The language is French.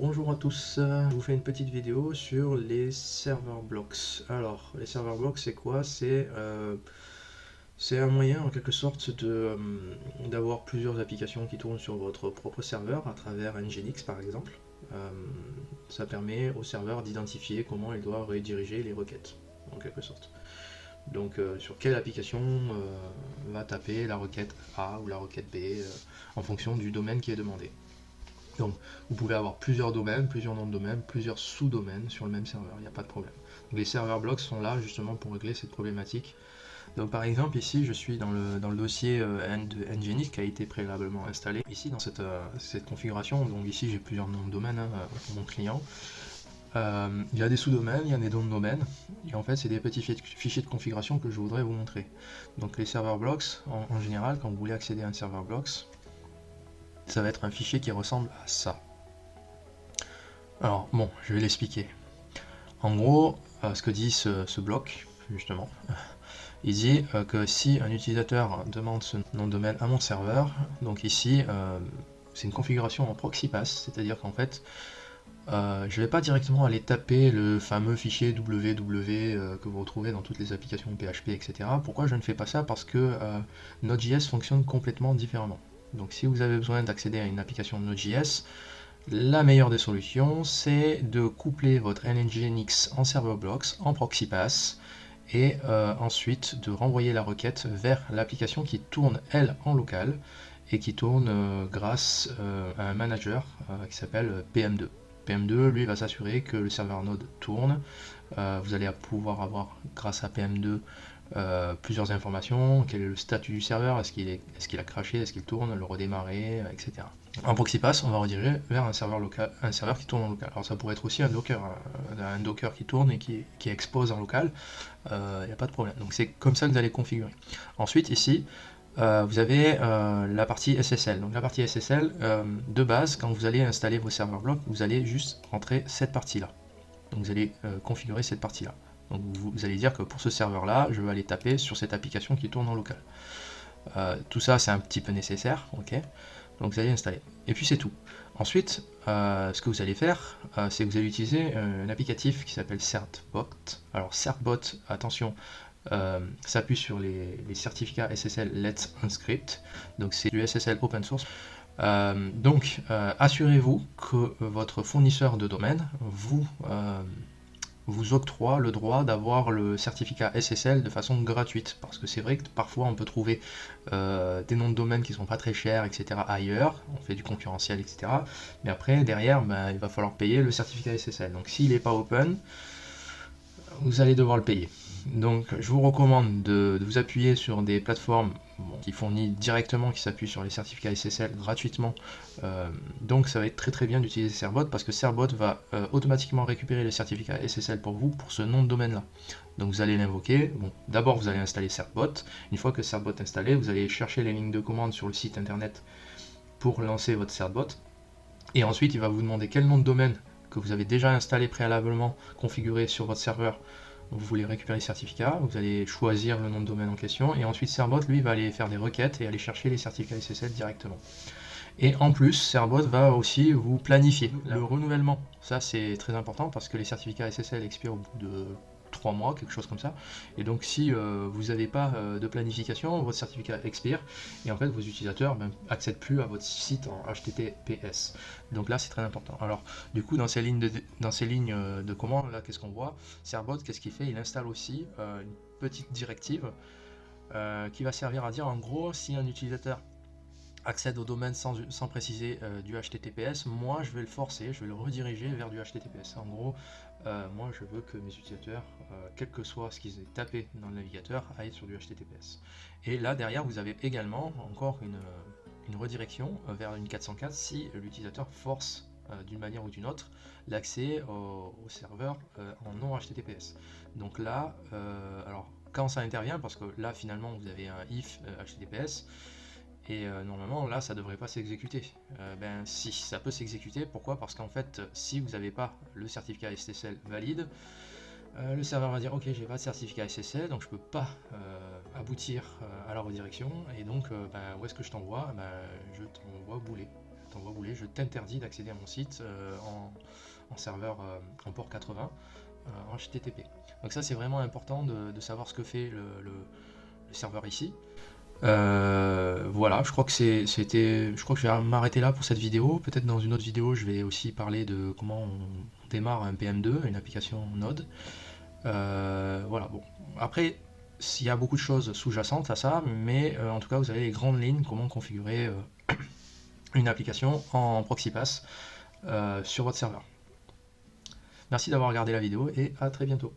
Bonjour à tous, je vous fais une petite vidéo sur les server blocks. Alors, les server blocks, c'est quoi? C'est un moyen en quelque sorte d'avoir plusieurs applications qui tournent sur votre propre serveur à travers Nginx par exemple. Euh, Ça permet au serveur d'identifier comment il doit rediriger les requêtes, en quelque sorte. Donc, sur quelle application va taper la requête A ou la requête B en fonction du domaine qui est demandé. Donc, vous pouvez avoir plusieurs domaines, plusieurs noms de domaines, plusieurs sous-domaines sur le même serveur, il n'y a pas de problème. Donc, les server blocks sont là justement pour régler cette problématique. Donc, par exemple, ici, je suis dans le dossier de Nginx qui a été préalablement installé. Ici, dans cette configuration, donc ici, j'ai plusieurs noms de domaines pour mon client. Il y a des sous-domaines, il y a des noms de domaines, et en fait, c'est des petits fichiers de configuration que je voudrais vous montrer. Donc, les server blocks, en général, quand vous voulez accéder à un server blocks, ça va être un fichier qui ressemble à ça. Alors bon, je vais l'expliquer. En gros, ce que dit ce bloc, justement, il dit que si un utilisateur demande ce nom de domaine à mon serveur, donc ici, c'est une configuration en proxy pass, c'est-à-dire qu'en fait, je ne vais pas directement aller taper le fameux fichier www que vous retrouvez dans toutes les applications PHP, etc. Pourquoi je ne fais pas ça? Parce que Node.js fonctionne complètement différemment. Donc si vous avez besoin d'accéder à une application Node.js, la meilleure des solutions, c'est de coupler votre Nginx en server blocks, en proxy pass, et ensuite de renvoyer la requête vers l'application qui tourne, elle, en local, et qui tourne grâce à un manager qui s'appelle PM2. PM2, lui, va s'assurer que le serveur Node tourne. Vous allez pouvoir avoir, grâce à PM2, plusieurs informations, quel est le statut du serveur, est-ce qu'il a craché, est-ce qu'il tourne, le redémarrer, etc. En proxy pass, on va rediriger vers un serveur local, un serveur qui tourne en local. Alors ça pourrait être aussi un Docker qui tourne et qui expose en local, il n'y a pas de problème. Donc c'est comme ça que vous allez configurer. Ensuite ici, vous avez la partie SSL. Donc la partie SSL, de base, quand vous allez installer vos serveurs blocks, vous allez juste rentrer cette partie-là. Donc vous allez configurer cette partie-là. Donc vous allez dire que pour ce serveur-là, je vais aller taper sur cette application qui tourne en local. Tout ça, c'est un petit peu nécessaire, ok. Donc vous allez installer. Et puis c'est tout. Ensuite, ce que vous allez faire, c'est que vous allez utiliser un applicatif qui s'appelle Certbot. Alors Certbot, attention, s'appuie sur les certificats SSL Let's Encrypt. Donc c'est du SSL open source. Assurez-vous que votre fournisseur de domaine vous octroie le droit d'avoir le certificat SSL de façon gratuite, parce que c'est vrai que parfois on peut trouver des noms de domaine qui sont pas très chers, etc. ailleurs, on fait du concurrentiel, etc. Mais après, derrière, il va falloir payer le certificat SSL. Donc s'il n'est pas open, vous allez devoir le payer. Donc je vous recommande de vous appuyer sur des plateformes qui fournissent directement, qui s'appuient sur les certificats SSL gratuitement. Donc ça va être très bien d'utiliser Certbot, parce que Certbot va automatiquement récupérer les certificats SSL pour vous, pour ce nom de domaine là. Donc vous allez l'invoquer. Bon, d'abord vous allez installer Certbot. Une fois que Certbot est installé, vous allez chercher les lignes de commande sur le site internet pour lancer votre Certbot. Et ensuite il va vous demander quel nom de domaine que vous avez déjà installé préalablement, configuré sur votre serveur. Vous voulez récupérer les certificats, vous allez choisir le nom de domaine en question, et ensuite Certbot, lui, va aller faire des requêtes et aller chercher les certificats SSL directement. Et en plus, Certbot va aussi vous planifier le renouvellement. Ça, c'est très important, parce que les certificats SSL expirent au bout de 3 mois, quelque chose comme ça. Et donc si vous n'avez pas de planification, votre certificat expire, et en fait vos utilisateurs accèdent plus à votre site en HTTPS. Donc là c'est très important. Alors du coup dans ces lignes de commande, là qu'est-ce qu'on voit? Certbot, qu'est-ce qu'il fait? Il installe aussi une petite directive qui va servir à dire, en gros, si un utilisateur accède au domaine sans préciser du HTTPS, moi je vais le forcer, je vais le rediriger vers du HTTPS. En gros, moi je veux que mes utilisateurs, quel que soit ce qu'ils aient tapé dans le navigateur, aillent sur du HTTPS. Et là derrière vous avez également encore une redirection vers une 404 si l'utilisateur force d'une manière ou d'une autre l'accès au serveur en non HTTPS. Donc là, alors quand ça intervient, parce que là finalement vous avez un if HTTPS, et normalement là ça devrait pas s'exécuter. Ben si, ça peut s'exécuter. Pourquoi? Parce qu'en fait si vous n'avez pas le certificat SSL valide, le serveur va dire ok, j'ai pas de certificat SSL, donc je peux pas aboutir à la redirection, et donc où est-ce que je t'envoie? Je t'envoie bouler. t'envoie bouler, je t'interdis d'accéder à mon site en serveur en port 80 en HTTP. Donc ça c'est vraiment important de savoir ce que fait le serveur ici. Voilà, je crois que je crois que je vais m'arrêter là pour cette vidéo. Peut-être dans une autre vidéo, je vais aussi parler de comment on démarre un PM2, une application Node. Voilà, bon. Après, il y a beaucoup de choses sous-jacentes à ça, mais en tout cas, vous avez les grandes lignes, comment configurer une application en Proxypass sur votre serveur. Merci d'avoir regardé la vidéo et à très bientôt.